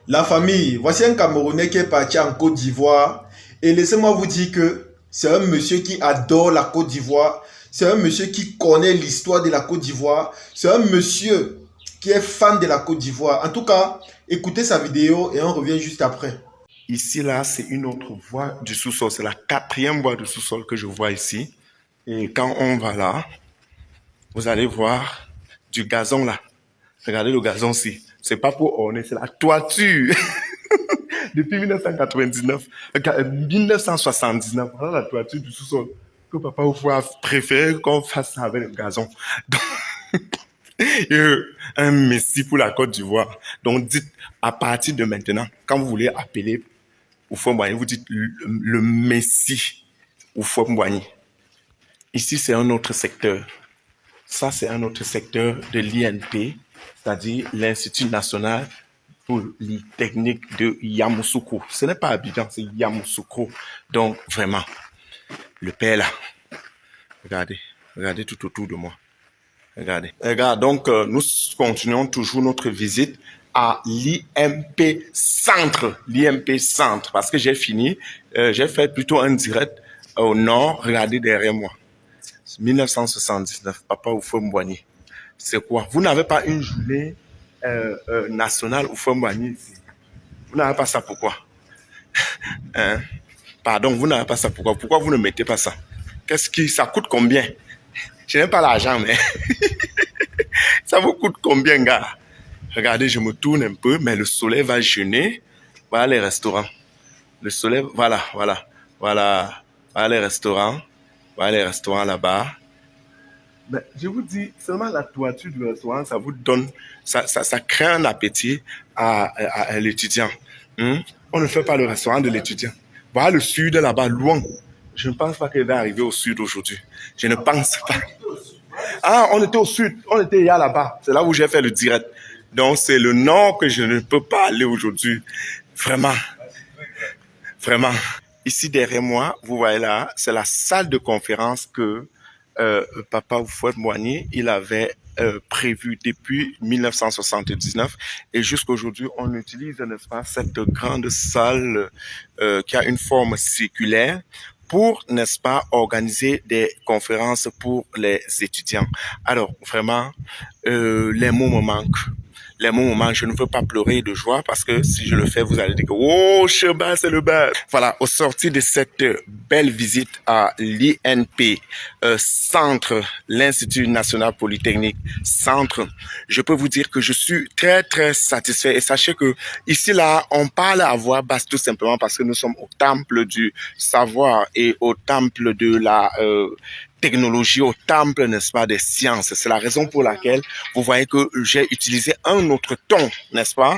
La famille, voici un Camerounais qui est parti en Côte d'Ivoire. Et laissez-moi vous dire que c'est un monsieur qui adore la Côte d'Ivoire. C'est un monsieur qui connaît l'histoire de la Côte d'Ivoire. C'est un monsieur qui est fan de la Côte d'Ivoire. En tout cas, écoutez sa vidéo et on revient juste après. Ici, là, c'est une autre voie du sous-sol. C'est la quatrième voie du sous-sol que je vois ici. Et quand on va là, vous allez voir du gazon là. Regardez le gazon ici. C'est pas pour orner, c'est la toiture. Depuis 1999, 1979, voilà la toiture du sous-sol. Que papa vous a préféré qu'on fasse ça avec le gazon. Donc, un messie pour la Côte d'Ivoire. Donc, dites, à partir de maintenant, quand vous voulez appeler Oufoué-Boigny, vous dites le messie Oufoué-Boigny. Ici, c'est un autre secteur. Ça, c'est un autre secteur de l'INP, c'est-à-dire l'Institut national polytechnique de Yamoussoukro. Ce n'est pas Abidjan, c'est Yamoussoukro. Donc, vraiment, le père là, regardez, regardez tout autour de moi. Regardez. Regarde, donc, nous continuons toujours notre visite à l'IMP Centre. L'IMP Centre, parce que j'ai fini, j'ai fait plutôt un direct au nord, regardez derrière moi. 1979, Papa Oufoué-Boigny. C'est quoi? Vous n'avez pas une journée nationale Oufoué-Boigny ici? Vous n'avez pas ça, pourquoi? Hein? Pardon, vous n'avez pas ça, pourquoi? Pourquoi vous ne mettez pas ça? Ça coûte combien? Je n'ai pas l'argent, mais ça vous coûte combien, gars? Regardez, je me tourne un peu, mais le soleil va jeûner. Voilà les restaurants. Le soleil, voilà les restaurants. Voilà les restaurants là-bas. Mais je vous dis, seulement la toiture du restaurant, ça vous donne, ça crée un appétit à l'étudiant. On ne fait pas le restaurant de l'étudiant. Voilà le sud là-bas, loin. Je ne pense pas qu'il va arriver au sud aujourd'hui. Je ne pense pas. Ah, on était au sud. On était hier là-bas. C'est là où j'ai fait le direct. Donc, c'est le nord que je ne peux pas aller aujourd'hui. Vraiment. Vraiment. Ici, derrière moi, vous voyez là, c'est la salle de conférence que Papa Oufoué-Boigny, il avait prévu depuis 1979 et jusqu'aujourd'hui, on utilise, n'est-ce pas, cette grande salle qui a une forme circulaire pour, n'est-ce pas, organiser des conférences pour les étudiants. Alors, vraiment, les mots me manquent. Les moments, je ne veux pas pleurer de joie parce que si je le fais, vous allez dire que oh, Cheba, c'est le bas. Voilà, au sorti de cette belle visite à l'INP, Centre, l'Institut national polytechnique, Centre, je peux vous dire que je suis très, très satisfait. Et sachez que ici, là, on parle à voix basse tout simplement parce que nous sommes au temple du savoir et au temple de la technologie, au temple, n'est-ce pas, des sciences. C'est la raison pour laquelle vous voyez que j'ai utilisé un autre ton, n'est-ce pas,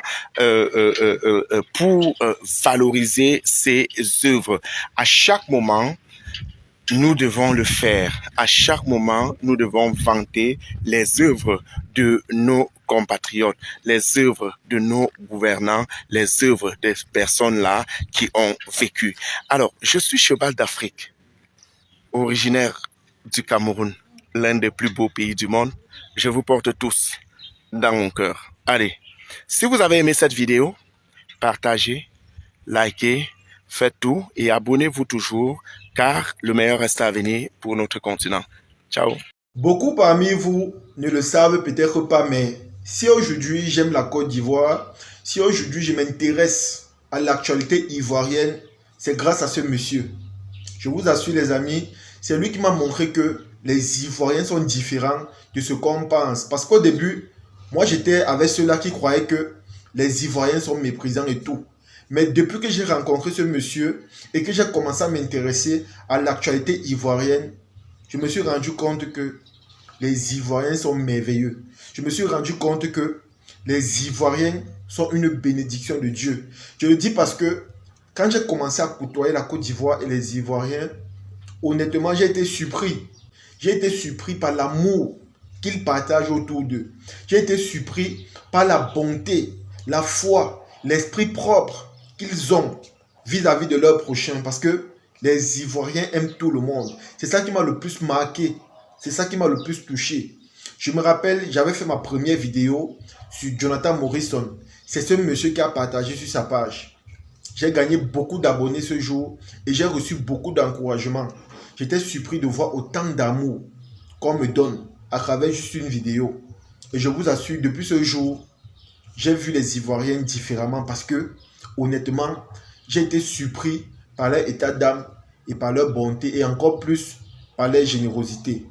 pour valoriser ces œuvres. À chaque moment, nous devons le faire. À chaque moment, nous devons vanter les œuvres de nos compatriotes, les œuvres de nos gouvernants, les œuvres des personnes-là qui ont vécu. Alors, je suis cheval d'Afrique, originaire du Cameroun, l'un des plus beaux pays du monde. Je vous porte tous dans mon cœur. Allez, si vous avez aimé cette vidéo, partagez, likez, faites tout et abonnez-vous toujours car le meilleur reste à venir pour notre continent. Ciao. Beaucoup parmi vous ne le savent peut-être pas, mais si aujourd'hui j'aime la Côte d'Ivoire, si aujourd'hui je m'intéresse à l'actualité ivoirienne, c'est grâce à ce monsieur. Je vous assure les amis, c'est lui qui m'a montré que les Ivoiriens sont différents de ce qu'on pense. Parce qu'au début, moi j'étais avec ceux-là qui croyaient que les Ivoiriens sont méprisants et tout. Mais depuis que j'ai rencontré ce monsieur et que j'ai commencé à m'intéresser à l'actualité ivoirienne, je me suis rendu compte que les Ivoiriens sont merveilleux. Je me suis rendu compte que les Ivoiriens sont une bénédiction de Dieu. Je le dis parce que quand j'ai commencé à côtoyer la Côte d'Ivoire et les Ivoiriens, honnêtement, j'ai été surpris. J'ai été surpris par l'amour qu'ils partagent autour d'eux. J'ai été surpris par la bonté, la foi, l'esprit propre qu'ils ont vis-à-vis de leur prochain. Parce que les Ivoiriens aiment tout le monde. C'est ça qui m'a le plus marqué. C'est ça qui m'a le plus touché. Je me rappelle, j'avais fait ma première vidéo sur Jonathan Morrison. C'est ce monsieur qui a partagé sur sa page. J'ai gagné beaucoup d'abonnés ce jour et j'ai reçu beaucoup d'encouragement. J'étais surpris de voir autant d'amour qu'on me donne à travers juste une vidéo. Et je vous assure, depuis ce jour, j'ai vu les Ivoiriens différemment parce que, honnêtement, j'ai été surpris par leur état d'âme et par leur bonté et encore plus par leur générosité.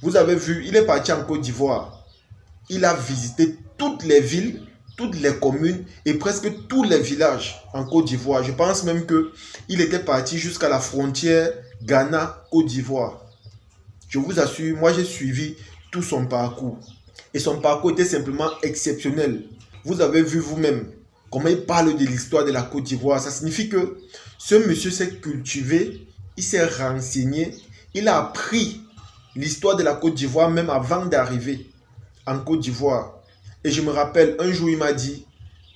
Vous avez vu, il est parti en Côte d'Ivoire. Il a visité toutes les villes, toutes les communes et presque tous les villages en Côte d'Ivoire. Je pense même qu'il était parti jusqu'à la frontière Ghana-Côte d'Ivoire. Je vous assure, moi j'ai suivi tout son parcours. Et son parcours était simplement exceptionnel. Vous avez vu vous-même comment il parle de l'histoire de la Côte d'Ivoire. Ça signifie que ce monsieur s'est cultivé, il s'est renseigné, il a appris l'histoire de la Côte d'Ivoire même avant d'arriver en Côte d'Ivoire. Et je me rappelle, un jour il m'a dit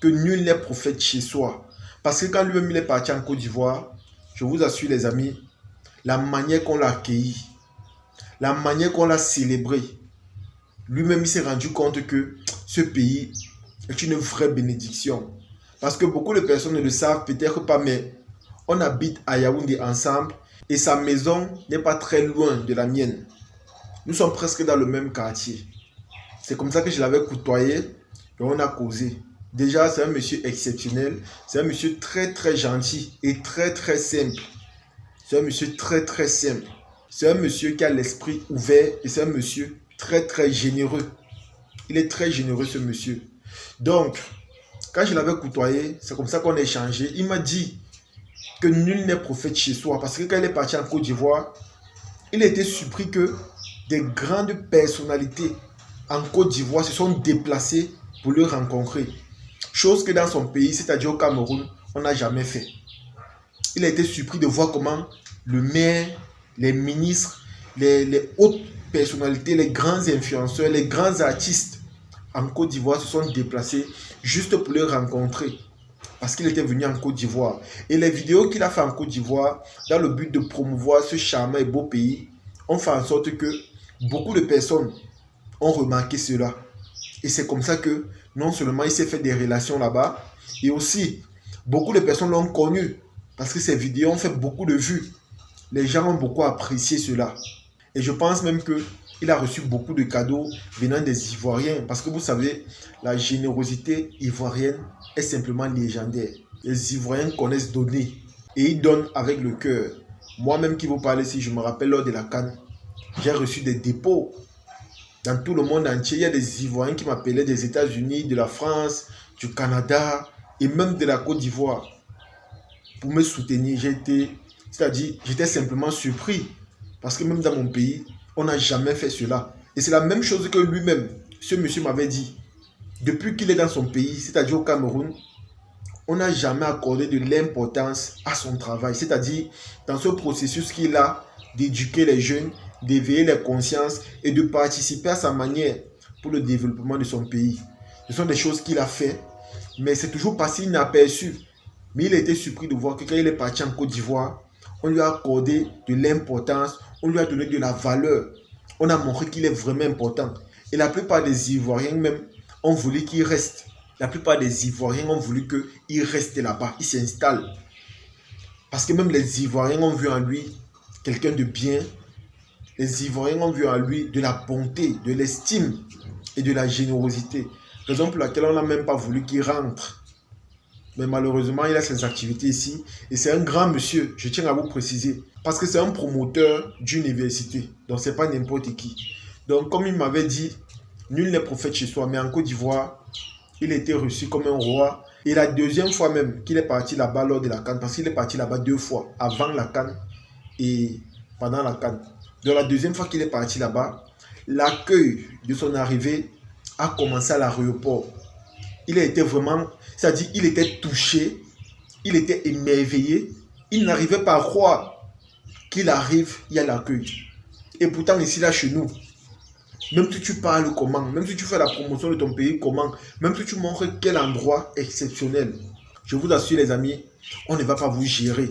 que nul n'est prophète chez soi. Parce que quand lui-même il est parti en Côte d'Ivoire, je vous assure les amis, la manière qu'on l'a accueilli, la manière qu'on l'a célébré, lui-même il s'est rendu compte que ce pays est une vraie bénédiction. Parce que beaucoup de personnes ne le savent peut-être pas, mais on habite à Yaoundé ensemble et sa maison n'est pas très loin de la mienne. Nous sommes presque dans le même quartier. C'est comme ça que je l'avais côtoyé et on a causé. Déjà, c'est un monsieur exceptionnel. C'est un monsieur très très gentil et très très simple. C'est un monsieur très très simple. C'est un monsieur qui a l'esprit ouvert et c'est un monsieur très très généreux. Il est très généreux ce monsieur. Donc, quand je l'avais côtoyé, c'est comme ça qu'on a échangé. Il m'a dit que nul n'est prophète chez soi. Parce que quand il est parti en Côte d'Ivoire, il était surpris que des grandes personnalités en Côte d'Ivoire se sont déplacées pour le rencontrer. Chose que dans son pays, c'est-à-dire au Cameroun, on n'a jamais fait. Il a été surpris de voir comment le maire, les ministres, les hautes personnalités, les grands influenceurs, les grands artistes en Côte d'Ivoire se sont déplacés juste pour le rencontrer. Parce qu'il était venu en Côte d'Ivoire. Et les vidéos qu'il a fait en Côte d'Ivoire, dans le but de promouvoir ce charmant et beau pays, ont fait en sorte que beaucoup de personnes ont remarqué cela. Et c'est comme ça que non seulement il s'est fait des relations là-bas, et aussi beaucoup de personnes l'ont connu. Parce que ces vidéos ont fait beaucoup de vues. Les gens ont beaucoup apprécié cela. Et je pense même qu'il a reçu beaucoup de cadeaux venant des Ivoiriens. Parce que vous savez, la générosité ivoirienne est simplement légendaire. Les Ivoiriens connaissent donner. Et ils donnent avec le cœur. Moi-même qui vous parle ici, je me rappelle lors de la CAN, j'ai reçu des dépôts. Dans tout le monde entier, il y a des Ivoiriens qui m'appelaient des États-Unis, de la France, du Canada et même de la Côte d'Ivoire. Pour me soutenir, j'étais simplement surpris. Parce que même dans mon pays, on n'a jamais fait cela. Et c'est la même chose que lui-même, ce monsieur m'avait dit. Depuis qu'il est dans son pays, c'est-à-dire au Cameroun, on n'a jamais accordé de l'importance à son travail. C'est-à-dire dans ce processus qu'il a d'éduquer les jeunes, d'éveiller les consciences et de participer à sa manière pour le développement de son pays. Ce sont des choses qu'il a fait, mais c'est toujours passé inaperçu. Mais il a été surpris de voir que quand il est parti en Côte d'Ivoire, on lui a accordé de l'importance, on lui a donné de la valeur. On a montré qu'il est vraiment important. Et la plupart des Ivoiriens même ont voulu qu'il reste. La plupart des Ivoiriens ont voulu qu'il reste là-bas, il s'installe. Parce que même les Ivoiriens ont vu en lui quelqu'un de bien. Les Ivoiriens ont vu en lui de la bonté, de l'estime et de la générosité. Raison pour laquelle on n'a même pas voulu qu'il rentre. Mais malheureusement, il a ses activités ici. Et c'est un grand monsieur, je tiens à vous préciser. Parce que c'est un promoteur d'université. Donc, ce n'est pas n'importe qui. Donc, comme il m'avait dit, nul n'est prophète chez soi. Mais en Côte d'Ivoire, il a été reçu comme un roi. Et la deuxième fois même qu'il est parti là-bas lors de la CAN, parce qu'il est parti là-bas 2 fois, avant la CAN et pendant la CAN. Donc, la deuxième fois qu'il est parti là-bas, l'accueil de son arrivée a commencé à l'aéroport. Il a été vraiment, c'est-à-dire il était touché, il était émerveillé, il n'arrivait pas à croire qu'il arrive, il y a l'accueil. Et pourtant ici là chez nous, même si tu parles comment, même si tu fais la promotion de ton pays comment, même si tu montres quel endroit exceptionnel, je vous assure les amis, on ne va pas vous gérer.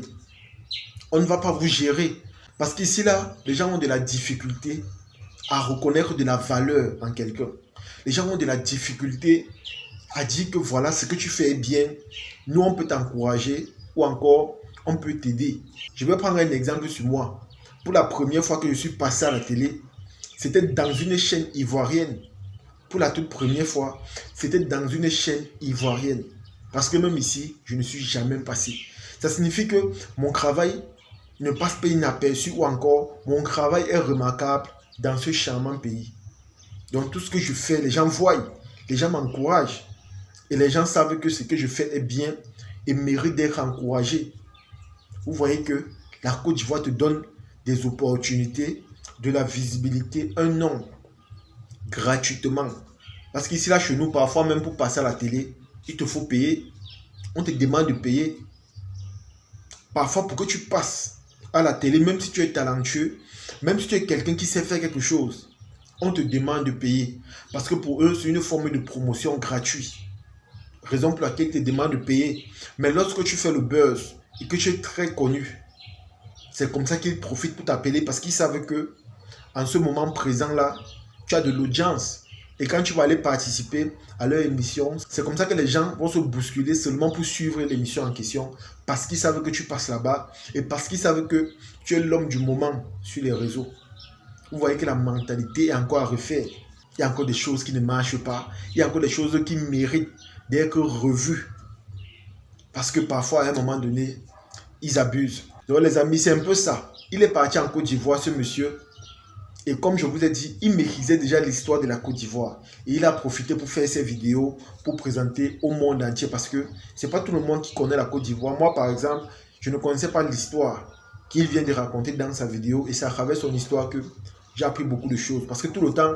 On ne va pas vous gérer. Parce qu'ici là, les gens ont de la difficulté à reconnaître de la valeur en quelqu'un. Les gens ont de la difficulté à dire que voilà, ce que tu fais est bien, nous on peut t'encourager ou encore on peut t'aider. Je vais prendre un exemple sur moi. Pour la première fois que je suis passé à la télé, c'était dans une chaîne ivoirienne. Pour la toute première fois, c'était dans une chaîne ivoirienne. Parce que même ici, je ne suis jamais passé. Ça signifie que mon travail ne passe pas inaperçu ou encore mon travail est remarquable dans ce charmant pays. Donc tout ce que je fais, les gens voient, les gens m'encouragent et les gens savent que ce que je fais est bien et mérite d'être encouragé. Vous voyez que la Côte d'Ivoire te donne des opportunités, de la visibilité, un nom gratuitement. Parce qu'ici, là, chez nous, parfois, même pour passer à la télé, il te faut payer. On te demande de payer. Parfois, pour que tu passes à la télé, même si tu es talentueux, même si tu es quelqu'un qui sait faire quelque chose, on te demande de payer. Parce que pour eux, c'est une forme de promotion gratuite. Raison pour laquelle ils te demandent de payer. Mais lorsque tu fais le buzz et que tu es très connu, c'est comme ça qu'ils profitent pour t'appeler parce qu'ils savent que en ce moment présent là, tu as de l'audience. Et quand tu vas aller participer à leur émission, c'est comme ça que les gens vont se bousculer seulement pour suivre l'émission en question parce qu'ils savent que tu passes là-bas et parce qu'ils savent que tu es l'homme du moment sur les réseaux. Vous voyez que la mentalité est encore à refaire. Il y a encore des choses qui ne marchent pas. Il y a encore des choses qui méritent d'être revues. Parce que parfois, à un moment donné, ils abusent. Donc les amis, c'est un peu ça. Il est parti en Côte d'Ivoire, ce monsieur. Et comme je vous ai dit, il maîtrisait déjà l'histoire de la Côte d'Ivoire. Et il a profité pour faire ses vidéos, pour présenter au monde entier. Parce que ce n'est pas tout le monde qui connaît la Côte d'Ivoire. Moi, par exemple, je ne connaissais pas l'histoire qu'il vient de raconter dans sa vidéo. Et c'est à travers son histoire que j'ai appris beaucoup de choses. Parce que tout le temps,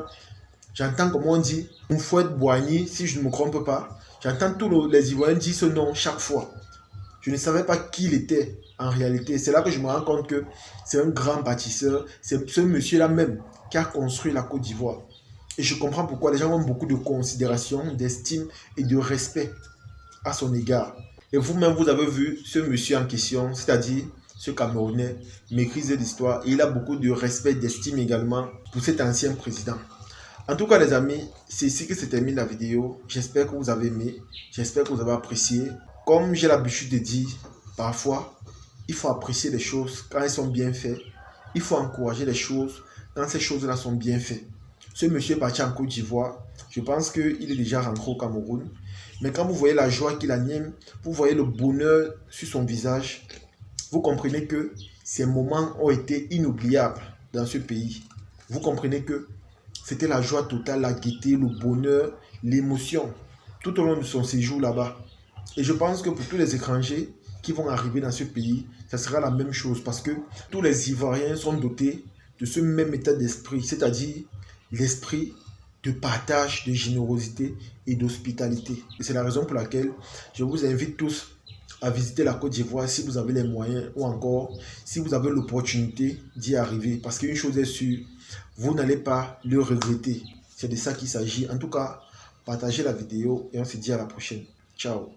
j'entends comme on dit, Mfouet Boigny, si je ne me trompe pas. J'entends tous les Ivoiriens dire ce nom chaque fois. Je ne savais pas qui il était en réalité. C'est là que je me rends compte que c'est un grand bâtisseur. C'est ce monsieur-là même qui a construit la Côte d'Ivoire. Et je comprends pourquoi les gens ont beaucoup de considération, d'estime et de respect à son égard. Et vous-même, vous avez vu ce monsieur en question, c'est-à-dire ce Camerounais, maîtrise l'histoire. Et il a beaucoup de respect, d'estime également pour cet ancien président. En tout cas, les amis, c'est ici que se termine la vidéo. J'espère que vous avez aimé. J'espère que vous avez apprécié. Comme j'ai l'habitude de dire, parfois, il faut apprécier les choses quand elles sont bien faites. Il faut encourager les choses quand ces choses-là sont bien faites. Ce monsieur est parti en Côte d'Ivoire. Je pense qu'il est déjà rentré au Cameroun. Mais quand vous voyez la joie qu'il anime, vous voyez le bonheur sur son visage, vous comprenez que ces moments ont été inoubliables dans ce pays. Vous comprenez que c'était la joie totale, la gaieté, le bonheur, l'émotion, tout au long de son séjour là-bas. Et je pense que pour tous les étrangers qui vont arriver dans ce pays, ça sera la même chose parce que tous les Ivoiriens sont dotés de ce même état d'esprit, c'est-à-dire l'esprit de partage, de générosité et d'hospitalité. Et c'est la raison pour laquelle je vous invite tous à visiter la Côte d'Ivoire si vous avez les moyens ou encore si vous avez l'opportunité d'y arriver. Parce qu'une chose est sûre, vous n'allez pas le regretter. C'est de ça qu'il s'agit. En tout cas, partagez la vidéo et on se dit à la prochaine. Ciao.